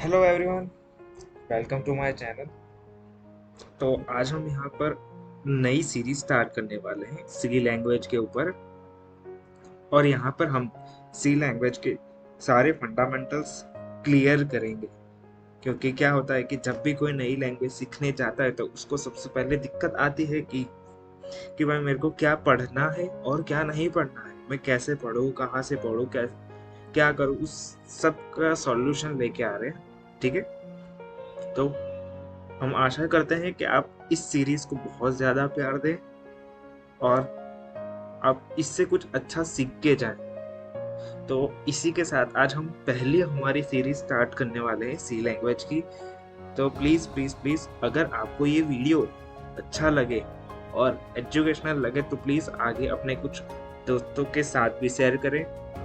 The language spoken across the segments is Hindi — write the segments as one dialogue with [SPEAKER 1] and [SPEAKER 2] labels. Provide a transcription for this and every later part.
[SPEAKER 1] Hello everyone, welcome to my channel. तो आज हम यहाँ पर नई सीरीज स्टार्ट करने वाले हैं सी लैंग्वेज के ऊपर। और यहाँ पर हम सी लैंग्वेज के सारे फंडामेंटल्स क्लियर करेंगे। क्योंकि क्या होता है कि जब भी कोई नई लैंग्वेज सीखने जाता है तो उसको सबसे पहले दिक्कत आती है कि भाई मेरे को क्या पढ़ना है और क्या नहीं पढ़ना है, मैं कैसे पढूं, कहाँ से पढूं, क्या करूं, उस सब का सॉल्यूशन लेके आ रहे हैं। ठीक है, तो हम आशा करते हैं कि आप इस सीरीज को बहुत ज़्यादा प्यार दें और आप इससे कुछ अच्छा सीख के जाएं। तो इसी के साथ आज हम पहली हमारी सीरीज स्टार्ट करने वाले हैं सी लैंग्वेज की। तो प्लीज़ प्लीज़ प्लीज़, अगर आपको ये वीडियो अच्छा लगे और एजुकेशनल लगे तो प्लीज़ आगे अपने कुछ दोस्तों के साथ भी शेयर करें,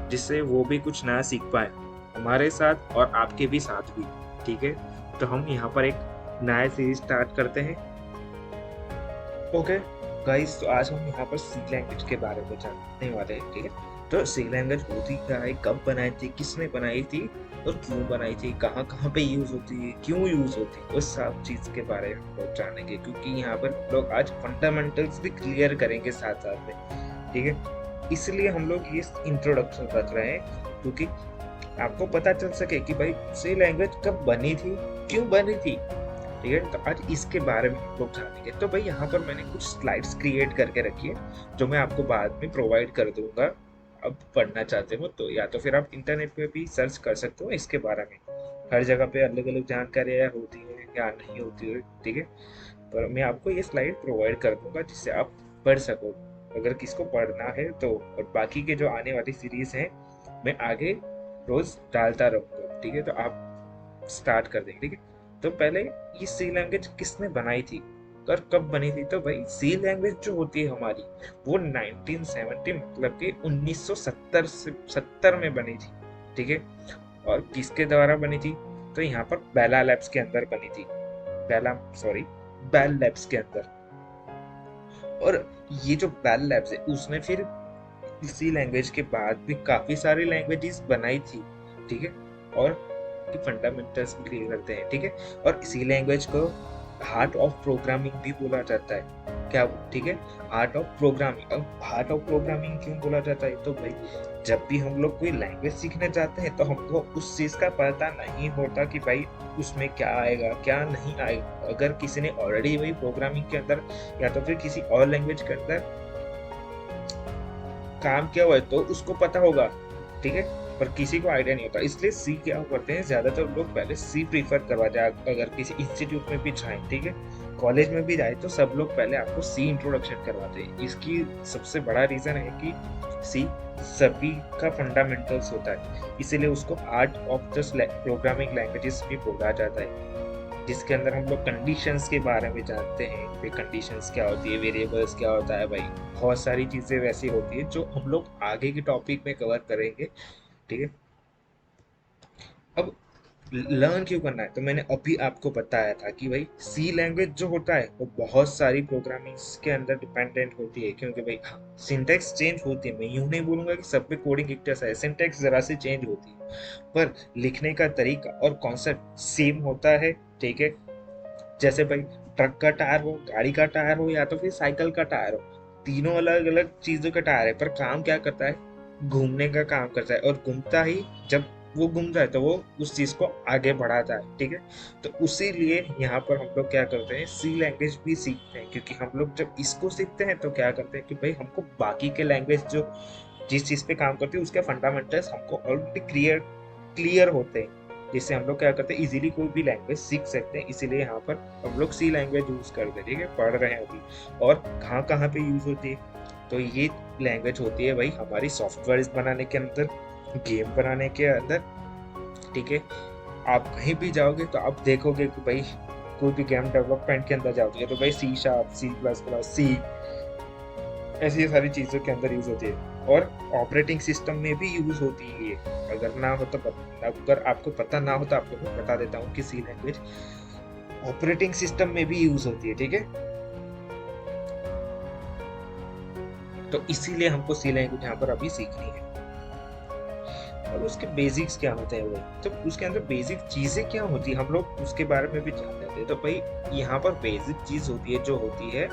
[SPEAKER 1] जिससे वो भी कुछ नया सीख पाए हमारे साथ और आपके भी साथ भी। ठीक है, तो हम यहाँ पर एक नया सीरीज स्टार्ट करते हैं। ओके गाइस, तो आज हम यहाँ पर सी लैंग्वेज के बारे में जानने वाले हैं। ठीक है, तो सी लैंग्वेज होती क्या है, कब बनाई थी, किसने बनाई थी और क्यों बनाई थी, कहाँ कहाँ पे यूज होती है, क्यों यूज होती है, उस सब चीज के बारे में हम लोग जानेंगे। क्योंकि यहाँ पर लोग आज फंडामेंटल्स भी क्लियर करेंगे साथ साथ में। ठीक है, इसलिए हम लोग ये इंट्रोडक्शन रख रहे हैं, क्योंकि आपको पता चल सके कि भाई सी लैंग्वेज कब बनी थी, क्यों बनी थी। ठीक है, तो आज इसके बारे में हम लोग जानेंगे। तो भाई यहाँ पर मैंने कुछ स्लाइड्स क्रिएट करके रखी है जो मैं आपको बाद में प्रोवाइड कर दूंगा। अब पढ़ना चाहते हो तो या तो फिर आप इंटरनेट पे भी सर्च कर सकते हो इसके बारे में। हर जगह पे अलग अलग जानकारियाँ होती है या नहीं होती है। ठीक है, पर मैं आपको ये स्लाइड प्रोवाइड कर दूंगा जिससे आप पढ़ सको, अगर किसको पढ़ना है तो। और बाकी के जो आने वाली सीरीज है मैं आगे रोज डालता रहूँगा। ठीक है, तो आप स्टार्ट कर देंगे। ठीक है, तो पहले ये सी लैंग्वेज किसने बनाई थी और कब बनी थी। तो भाई सी लैंग्वेज जो होती है हमारी, वो 1970 मतलब कि 1970 से 70 में बनी थी। ठीक है, और किसके द्वारा बनी थी, तो यहाँ पर बेला लैब्स के अंदर बनी थी। बेल लैब्स के अंदर। और ये जो बेल लैब्स है उसने फिर इसी लैंग्वेज के बाद भी काफी सारी लैंग्वेजेस बनाई थी। ठीक है, और की फंडामेंटल्स क्लियर करते हैं। ठीक है, और इसी लैंग्वेज को हार्ट ऑफ प्रोग्रामिंग भी बोला जाता है। क्या? ठीक है, हार्ट ऑफ प्रोग्रामिंग। अब हार्ट ऑफ प्रोग्रामिंग क्यों बोला जाता है, तो भाई जब भी हम लोग कोई लैंग्वेज सीखने जाते हैं तो हमको उस चीज का पता नहीं होता कि भाई उसमें क्या आएगा क्या नहीं आएगा। अगर किसी ने ऑलरेडी वही प्रोग्रामिंग के अंदर या तो फिर किसी और लैंग्वेज के अंदर काम किया हुआ है तो उसको पता होगा। ठीक है, पर किसी को आइडिया नहीं होता। इसलिए सी क्या करते हैं, ज्यादातर लोग पहले सी प्रीफर करवा जाए। अगर किसी इंस्टीट्यूट में भी जाए, ठीक है, कॉलेज में भी जाए, तो सब लोग पहले आपको सी इंट्रोडक्शन करवाते हैं। इसकी सबसे बड़ा रीजन है कि सी सभी का फंडामेंटल्स होता है, इसीलिए उसको art of the programming languages भी बोला जाता है, जिसके अंदर हम लोग कंडीशंस के बारे में जानते हैं। भाई कंडीशंस क्या होती है, वेरिएबल्स क्या होता है, भाई बहुत सारी चीज़ें वैसी होती है जो हम लोग आगे के टॉपिक में कवर करेंगे। ठीक है, अब लर्न क्यों करना है, तो मैंने अभी आपको बताया था कि भाई सी लैंग्वेज जो होता है वो बहुत सारी प्रोग्रामिंग के अंदर डिपेंडेंट होती है। क्योंकि भाई सिंटैक्स चेंज होती है, मैं यूं नहीं बोलूंगा कि सब पे कोडिंग एक जैसा है, सिंटैक्स जरा सी चेंज होती है, पर लिखने का तरीका और कॉन्सेप्ट सेम होता है। ठीक है, जैसे भाई ट्रक का टायर हो, गाड़ी का टायर हो या तो फिर साइकिल का टायर हो, तीनों अलग अलग चीजों का टायर है, पर काम क्या करता है, घूमने का काम करता है। और घूमता ही जब वो घूमता है तो वो उस चीज को आगे बढ़ाता है। ठीक है, तो उसी लिए यहाँ पर हम लोग क्या करते हैं, सी लैंग्वेज भी सीखते हैं। क्योंकि हम लोग जब इसको सीखते हैं तो क्या करते हैं कि भाई हमको बाकी के लैंग्वेज जो जिस चीज पे काम करते हैं उसके फंडामेंटल्स हमको ऑलरेडी क्लियर क्लियर होते हैं, जिससे हम लोग क्या करते हैं, इजीली कोई भी लैंग्वेज सीख सकते हैं। इसीलिए यहाँ पर हम लोग सी लैंग्वेज यूज करते हैं। ठीक है, पढ़ रहे हैं अभी। और कहाँ कहाँ पे यूज होती है, तो ये लैंग्वेज होती है भाई हमारी सॉफ्टवेयर बनाने के अंदर, गेम बनाने के अंदर। ठीक है, आप कहीं भी जाओगे तो आप देखोगे कि भाई कोई भी गेम डेवलपमेंट के अंदर जाओगे तो भाई C sharp, C plus plus, C, ऐसी सारी चीज़ों के अंदर यूज होती है। और ऑपरेटिंग सिस्टम में भी यूज होती है ये। अगर ना हो तो अगर आपको पता ना हो तो आपको मैं बता देता हूँ कि सी लैंग्वेज ऑपरेटिंग सिस्टम में भी यूज होती है। ठीक है, तो इसीलिए हमको सी लैंग्वेज यहाँ पर अभी सीखनी है। और उसके बेसिक्स क्या होते हैं भाई, तो उसके अंदर बेसिक चीजें क्या होती है हम लोग उसके बारे में भी जान लेते हैं। तो भाई यहाँ पर बेसिक चीज होती है जो होती है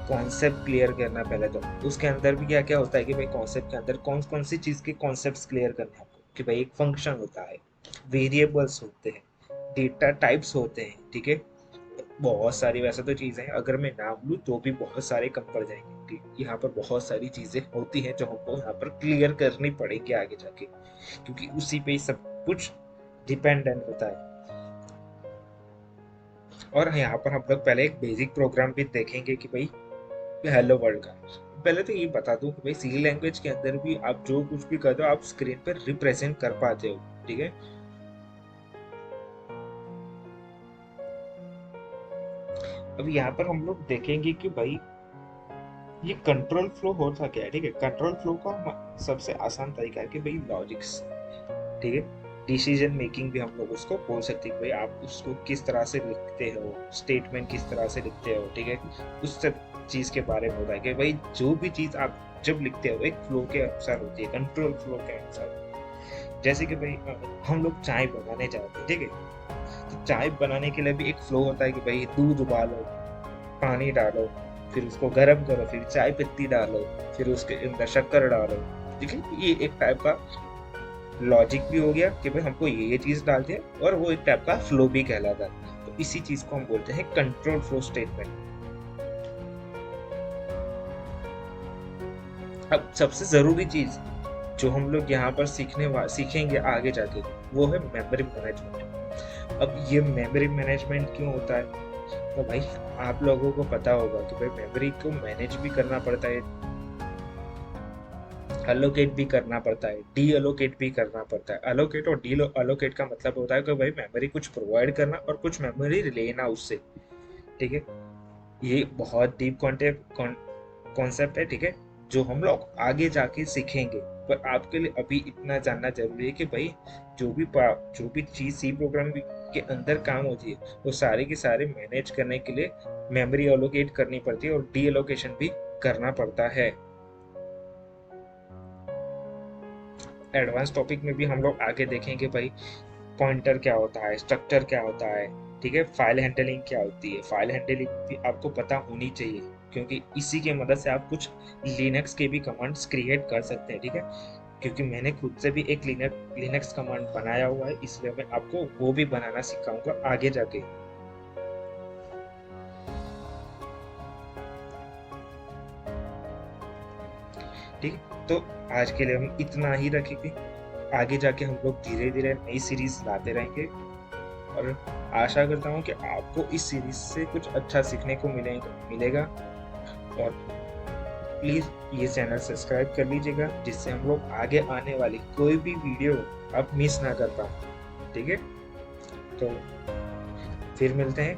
[SPEAKER 1] कॉन्सेप्ट क्लियर करना। पहले तो उसके अंदर भी क्या क्या होता है कि भाई कॉन्सेप्ट के अंदर कौन कौन सी चीज के कॉन्सेप्ट्स क्लियर करने हैं आपको, कि भाई एक फंक्शन होता है, वेरिएबल्स होते हैं, डेटा टाइप्स होते हैं, ठीक है, बहुत सारी वैसे तो चीजें हैं, अगर मैं नाम लूँ तो भी बहुत सारे कम पड़ जाएंगे। ठीक, यहाँ पर बहुत सारी चीजें होती हैं जो हमको यहाँ पर क्लियर करनी पड़ेगी आगे जाके, क्योंकि उसी पे ही सब कुछ डिपेंडेंट होता है। और यहाँ पर हम लोग पहले एक बेसिक प्रोग्राम भी देखेंगे कि भाई हेलो वर्ल्ड का। पहले तो ये बता दूं कि भाई सी लैंग्वेज के अंदर भी आप जो कुछ भी करते हो आप स्क्रीन पर रिप्रेजेंट कर पाते हो, ठीक है। अब यहाँ पर हम लोग देखेंगे कि भाई ये कंट्रोल फ्लो होता क्या है, ठीक है। कंट्रोल फ्लो का सबसे आसान तरीका है कि भाई लॉजिक्स, ठीक है, डिसीजन मेकिंग भी हम लोग उसको बोल सकते हैं कि भाई आप उसको किस तरह से लिखते हो, स्टेटमेंट किस तरह से लिखते हो, ठीक है। उस सब चीज के बारे में होता है कि भाई जो भी चीज आप जब लिखते हो एक फ्लो के अनुसार होती है, कंट्रोल फ्लो के अनुसार। जैसे कि भाई हम लोग चाय बनाने जाते हैं, ठीक है, तो चाय बनाने के लिए भी एक फ्लो होता है कि भाई दूध उबालो, पानी डालो, फिर उसको गर्म करो, फिर चाय पत्ती डालो, फिर उसके अंदर शक्कर डालो, ठीक है। ये एक टाइप का लॉजिक भी हो गया कि भाई हमको ये चीज डालते हैं, और वो एक टाइप का फ्लो भी कहलाता है। तो इसी चीज को हम बोलते हैं कंट्रोल फ्लो स्टेटमेंट। अब सबसे जरूरी चीज जो हम लोग यहाँ पर सीखेंगे आगे जाके, वो है मेमोरी मैनेजमेंट। अब ये मेमोरी मैनेजमेंट क्यों होता है, तो भाई आप लोगों को पता होगा कि भाई मेमोरी को मैनेज भी करना पड़ता है, अलोकेट भी करना पड़ता है, डी अलोकेट भी करना पड़ता है। अलोकेट और डी अलोकेट का मतलब होता है कि भाई मेमोरी कुछ प्रोवाइड करना और कुछ मेमोरी लेना उससे, ठीक है। ये बहुत डीप कॉन्सेप्ट है, ठीक है, जो हम लोग आगे जाके सीखेंगे। पर आपके लिए अभी इतना जानना जरूरी है कि भाई जो भी चीज सी प्रोग्राम के अंदर काम होती है वो सारे के सारे मैनेज करने के लिए मेमोरी अलोकेट करनी पड़ती है और डी एलोकेशन भी करना पड़ता है। एडवांस टॉपिक में भी हम लोग आगे देखेंगे भाई पॉइंटर क्या होता है, स्ट्रक्चर क्या होता है, ठीक है, फाइल हैंडलिंग क्या होती है। फाइल हैंडलिंग भी आपको पता होनी चाहिए, क्योंकि इसी की मदद से आप कुछ लिनक्स के भी कमांड्स क्रिएट कर सकते हैं, ठीक है। क्योंकि मैंने खुद से भी एक लिनक्स कमांड बनाया हुआ है, इसलिए मैं आपको वो भी बनाना सिखाऊंगा आगे जाके। ठीक, तो आज के लिए हम इतना ही रखेंगे। आगे जाके हम लोग धीरे धीरे नई सीरीज लाते रहेंगे, और आशा करता हूँ कि आपको इस सीरीज से कुछ अच्छा सीखने को मिलेगा। और प्लीज ये चैनल सब्सक्राइब कर लीजिएगा, जिससे हम लोग आगे आने वाली कोई भी वीडियो आप मिस ना कर पाए, ठीक है। तो फिर मिलते हैं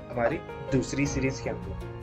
[SPEAKER 1] हमारी दूसरी सीरीज के अंदर।